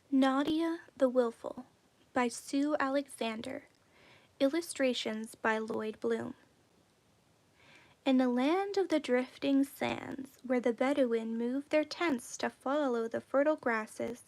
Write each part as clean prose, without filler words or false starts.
Nadia the Willful by Sue Alexander. Illustrations by Lloyd. In the land of the drifting sands, where the Bedouin moved their tents to follow the fertile grasses,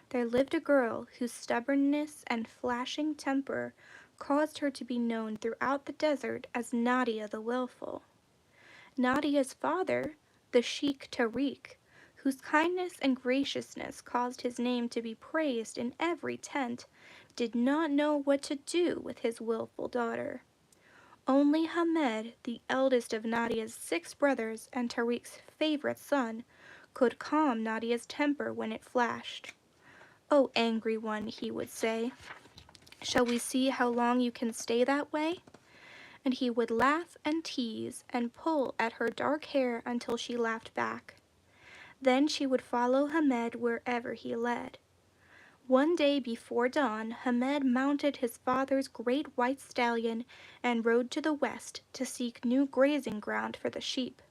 there lived a girl whose stubbornness and flashing temper caused her to be known throughout the desert as Nadia the Willful. Nadia's father, the Sheik Tariq, whose kindness and graciousness caused his name to be praised in every tent, did not know what to do with his willful daughter. Only Hamed, the eldest of Nadia's 6 brothers and Tariq's favorite son, could calm Nadia's temper when it flashed. "Oh, angry one," he would say, "shall we see how long you can stay that way?" And he would laugh and tease and pull at her dark hair until she laughed back. Then she would follow Hamed wherever he led. One day before dawn, Hamed mounted his father's great white stallion and rode to the west to seek new grazing ground for the sheep.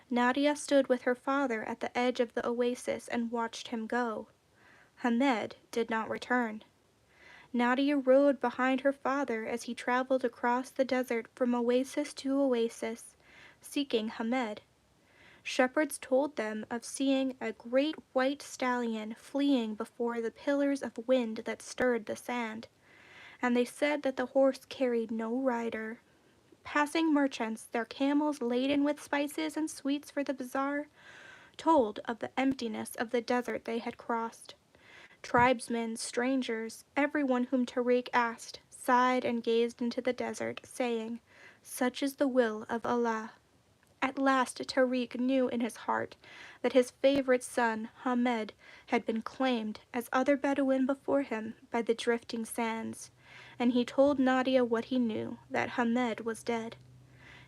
Nadia stood with her father at the edge of the oasis and watched him go. Hamed did not return. Nadia rode behind her father as he traveled across the desert from oasis to oasis, seeking Hamed. Shepherds told them of seeing a great white stallion fleeing before the pillars of wind that stirred the sand, and they said that the horse carried no rider. Passing merchants, their camels laden with spices and sweets for the bazaar, told of the emptiness of the desert they had crossed. Tribesmen, strangers, everyone whom Tariq asked, sighed and gazed into the desert, saying, "Such is the will of Allah." At last Tariq knew in his heart that his favorite son, Hamed, had been claimed, as other Bedouin before him, by the drifting sands, and he told Nadia what he knew, that Hamed was dead.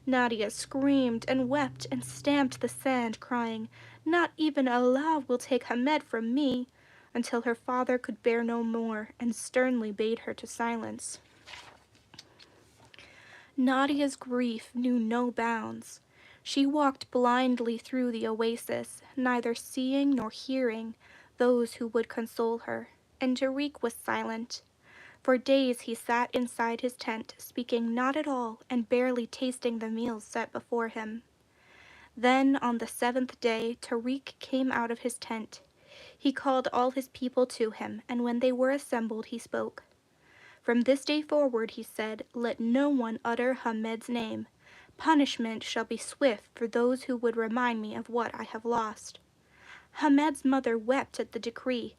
Nadia screamed and wept and stamped the sand, crying, "Not even Allah will take Hamed from me," until her father could bear no more and sternly bade her to silence. Nadia's grief knew no bounds. She walked blindly through the oasis, neither seeing nor hearing those who would console her, and Tariq was silent. For days he sat inside his tent, speaking not at all and barely tasting the meals set before him. Then on the 7th day Tariq came out of his tent. He called all his people to him, and when they were assembled he spoke. "From this day forward," he said, "let no one utter Hamed's name. Punishment shall be swift for those who would remind me of what I have lost." Hamed's mother wept at the decree.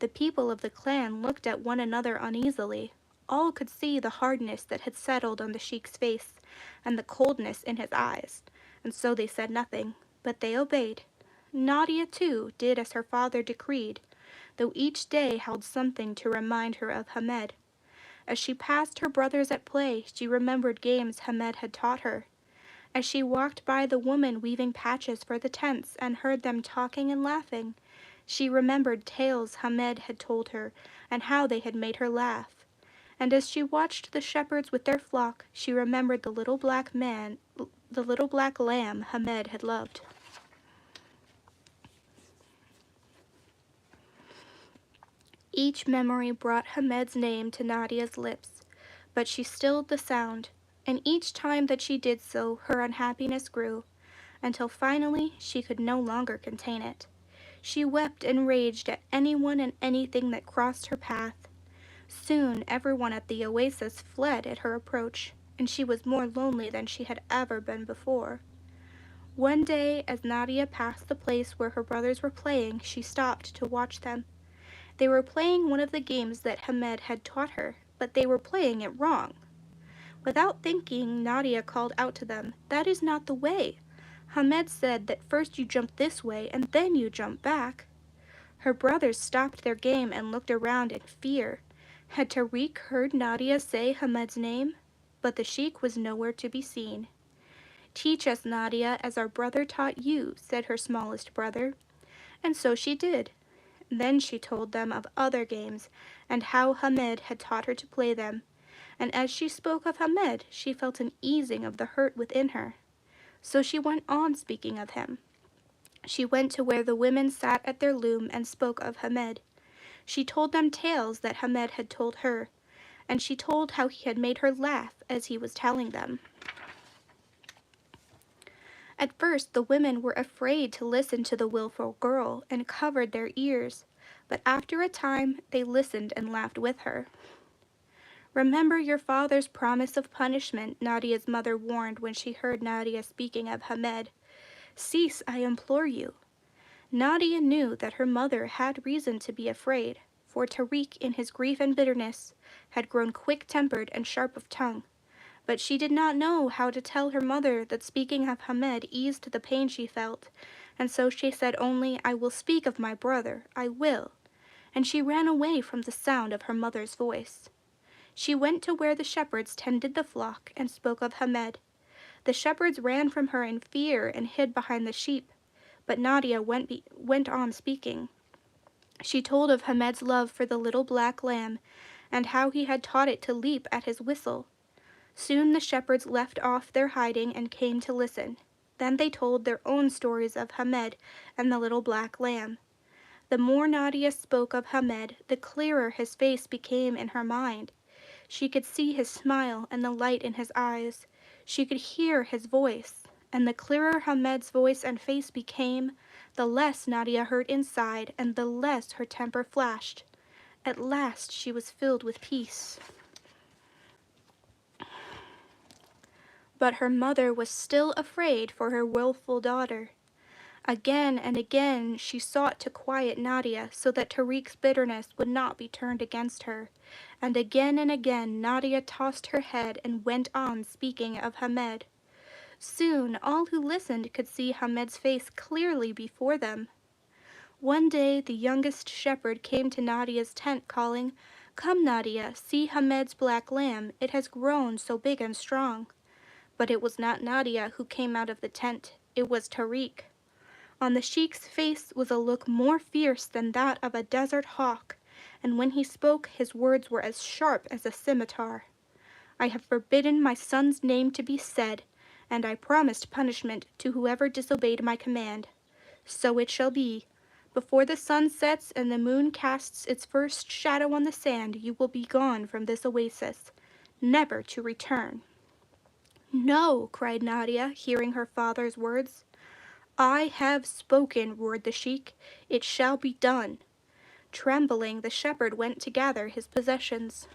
The people of the clan looked at one another uneasily. All could see the hardness that had settled on the sheik's face, and the coldness in his eyes, and so they said nothing, but they obeyed. Nadia, too, did as her father decreed, though each day held something to remind her of Hamed. As she passed her brothers at play, she remembered games Hamed had taught her. As she walked by the women weaving patches for the tents and heard them talking and laughing, she remembered tales Hamed had told her and how they had made her laugh. And as she watched the shepherds with their flock, she remembered the little black lamb Hamed had loved. Each memory brought Hamed's name to Nadia's lips, but she stilled the sound, and each time that she did so her unhappiness grew, until finally she could no longer contain it. She wept and raged at anyone and anything that crossed her path. Soon everyone at the oasis fled at her approach, and she was more lonely than she had ever been before. One day, as Nadia passed the place where her brothers were playing, she stopped to watch them. They were playing one of the games that Hamed had taught her, but they were playing it wrong. Without thinking, Nadia called out to them, "That is not the way. Hamed said that first you jump this way and then you jump back." Her brothers stopped their game and looked around in fear. Had Tariq heard Nadia say Hamed's name? But the sheik was nowhere to be seen. "Teach us, Nadia, as our brother taught you," said her smallest brother. And so she did. Then she told them of other games, and how Hamed had taught her to play them, and as she spoke of Hamed, she felt an easing of the hurt within her. So she went on speaking of him. She went to where the women sat at their loom and spoke of Hamed. She told them tales that Hamed had told her, and she told how he had made her laugh as he was telling them. At first the women were afraid to listen to the willful girl and covered their ears, but after a time they listened and laughed with her. "Remember your father's promise of punishment," Nadia's mother warned when she heard Nadia speaking of Hamed. "Cease, I implore you." Nadia knew that her mother had reason to be afraid, for Tariq, in his grief and bitterness, had grown quick-tempered and sharp of tongue. But she did not know how to tell her mother that speaking of Hamed eased the pain she felt, and so she said only, "I will speak of my brother, I will," and she ran away from the sound of her mother's voice. She went to where the shepherds tended the flock and spoke of Hamed. The shepherds ran from her in fear and hid behind the sheep, but Nadia went on speaking. She told of Hamed's love for the little black lamb, and how he had taught it to leap at his whistle. Soon the shepherds left off their hiding and came to listen. Then they told their own stories of Hamed and the little black lamb. The more Nadia spoke of Hamed, the clearer his face became in her mind. She could see his smile and the light in his eyes. She could hear his voice, and the clearer Hamed's voice and face became, the less Nadia heard inside and the less her temper flashed. At last she was filled with peace. But her mother was still afraid for her willful daughter. Again and again she sought to quiet Nadia so that Tariq's bitterness would not be turned against her, and again Nadia tossed her head and went on speaking of Hamed. Soon all who listened could see Hamed's face clearly before them. One day the youngest shepherd came to Nadia's tent calling, "Come, Nadia, see Hamed's black lamb, it has grown so big and strong." But it was not Nadia who came out of the tent, it was Tariq. On the sheik's face was a look more fierce than that of a desert hawk, and when he spoke his words were as sharp as a scimitar. "I have forbidden my son's name to be said, and I promised punishment to whoever disobeyed my command. So it shall be. Before the sun sets and the moon casts its first shadow on the sand, you will be gone from this oasis, never to return." "No," cried Nadia, hearing her father's words. "I have spoken," roared the sheik. "It shall be done." Trembling, the shepherd went to gather his possessions.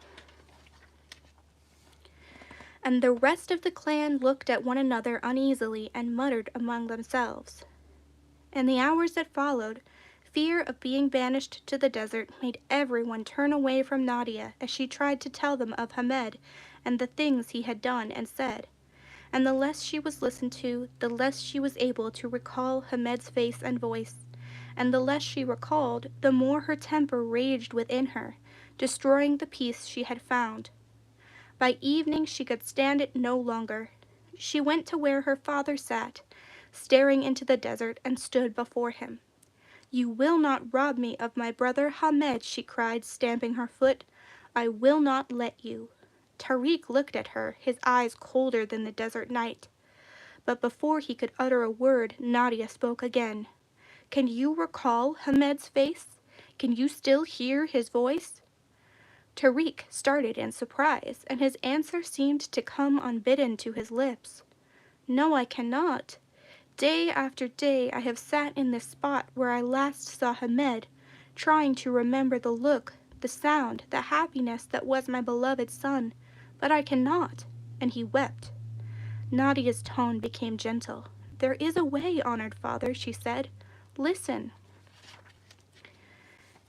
And the rest of the clan looked at one another uneasily and muttered among themselves. In the hours that followed, fear of being banished to the desert made everyone turn away from Nadia as she tried to tell them of Hamed and the things he had done and said. And the less she was listened to, the less she was able to recall Hamed's face and voice, and the less she recalled, the more her temper raged within her, destroying the peace she had found. By evening she could stand it no longer. She went to where her father sat, staring into the desert, and stood before him. "You will not rob me of my brother Hamed," she cried, stamping her foot. "I will not let you." Tariq looked at her, his eyes colder than the desert night. But before he could utter a word, Nadia spoke again. "Can you recall Hamed's face? Can you still hear his voice?" Tariq started in surprise, and his answer seemed to come unbidden to his lips. "No, I cannot. Day after day I have sat in this spot where I last saw Hamed, trying to remember the look, the sound, the happiness that was my beloved son, but I cannot," and he wept. Nadia's tone became gentle. "There is a way, honored father," she said. "Listen."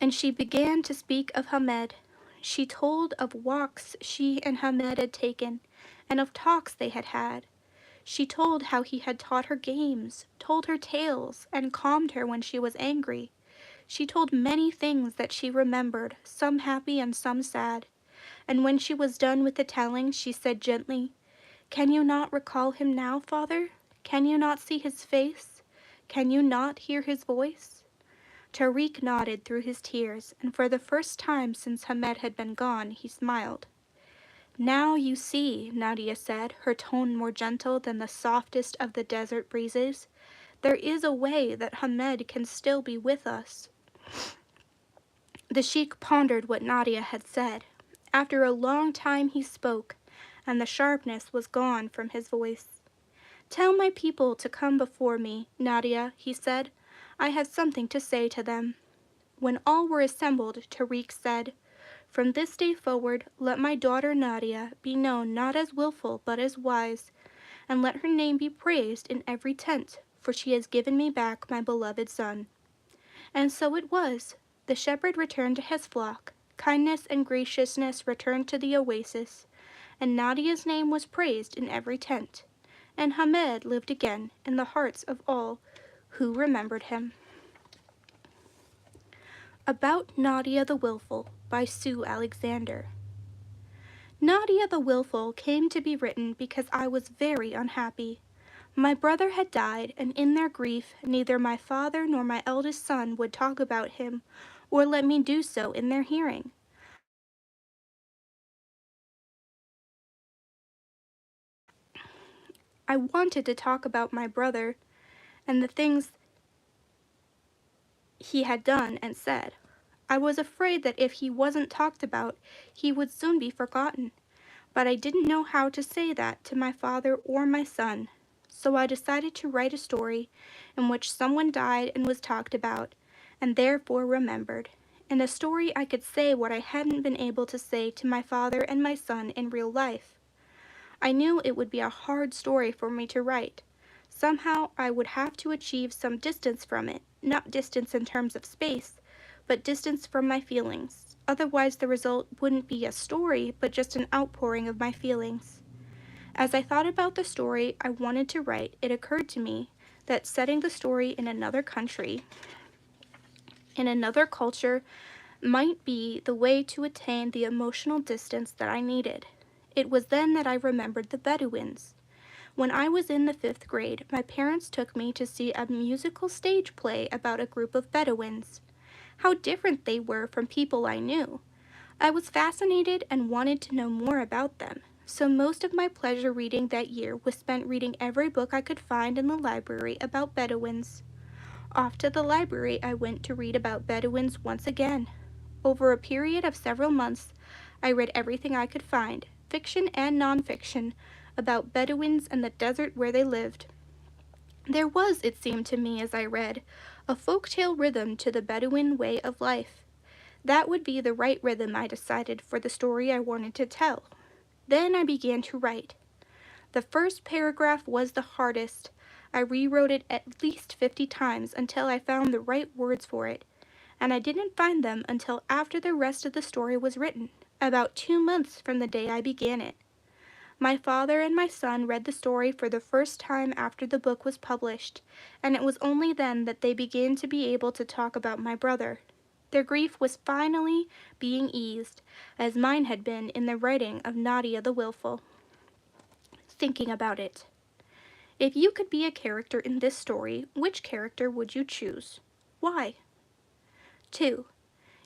And she began to speak of Hamed. She told of walks she and Hamed had taken, and of talks they had had. She told how he had taught her games, told her tales, and calmed her when she was angry. She told many things that she remembered, some happy and some sad. And when she was done with the telling, she said gently, "Can you not recall him now, father? Can you not see his face? Can you not hear his voice?" Tariq nodded through his tears, and for the first time since Hamed had been gone, he smiled. "Now you see," Nadia said, her tone more gentle than the softest of the desert breezes. "There is a way that Hamed can still be with us." The sheik pondered what Nadia had said. After a long time he spoke, and the sharpness was gone from his voice. "Tell my people to come before me, Nadia," he said. "I have something to say to them." When all were assembled, Tariq said, "From this day forward, let my daughter Nadia be known not as willful but as wise, and let her name be praised in every tent, for she has given me back my beloved son." And so it was. The shepherd returned to his flock, kindness and graciousness returned to the oasis, and Nadia's name was praised in every tent, and Hamed lived again in the hearts of all who remembered him. About Nadia the Willful by Sue Alexander. Nadia the Willful came to be written because I was very unhappy. My brother had died, and in their grief neither my father nor my eldest son would talk about him or let me do so in their hearing. I wanted to talk about my brother and the things he had done and said. I was afraid that if he wasn't talked about, he would soon be forgotten. But I didn't know how to say that to my father or my son. So I decided to write a story in which someone died and was talked about, and therefore remembered. In a story I could say what I hadn't been able to say to my father and my son in real life. I knew it would be a hard story for me to write. Somehow I would have to achieve some distance from it, not distance in terms of space, but distance from my feelings. Otherwise the result wouldn't be a story, but just an outpouring of my feelings. As I thought about the story I wanted to write, it occurred to me that setting the story in another country, in another culture, might be the way to attain the emotional distance that I needed. It was then that I remembered the Bedouins. When I was in the 5th grade, my parents took me to see a musical stage play about a group of Bedouins. How different they were from people I knew. I was fascinated and wanted to know more about them, so most of my pleasure reading that year was spent reading every book I could find in the library about Bedouins. Off to the library I went to read about Bedouins once again. Over a period of several months, I read everything I could find, fiction and nonfiction, about Bedouins and the desert where they lived. There was, it seemed to me as I read, a folk-tale rhythm to the Bedouin way of life. That would be the right rhythm, I decided, for the story I wanted to tell. Then I began to write. The first paragraph was the hardest. I rewrote it at least 50 times until I found the right words for it, and I didn't find them until after the rest of the story was written, about 2 months from the day I began it. My father and my son read the story for the first time after the book was published, and it was only then that they began to be able to talk about my brother. Their grief was finally being eased, as mine had been in the writing of Nadia the Willful. Thinking about it. If you could be a character in this story, which character would you choose? Why? 2.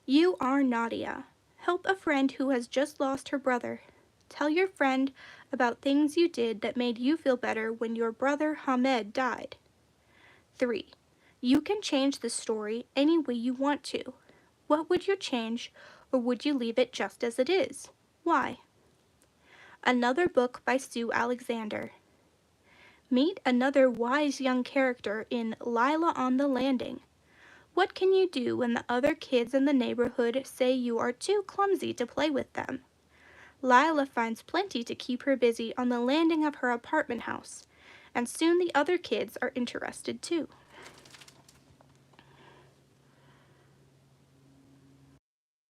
You are Nadia. Help a friend who has just lost her brother. Tell your friend about things you did that made you feel better when your brother Hamed died. 3. You can change the story any way you want to. What would you change, or would you leave it just as it is? Why? Another book by Sue Alexander. Meet another wise young character in Lila on the Landing. What can you do when the other kids in the neighborhood say you are too clumsy to play with them? Lila finds plenty to keep her busy on the landing of her apartment house, and soon the other kids are interested too.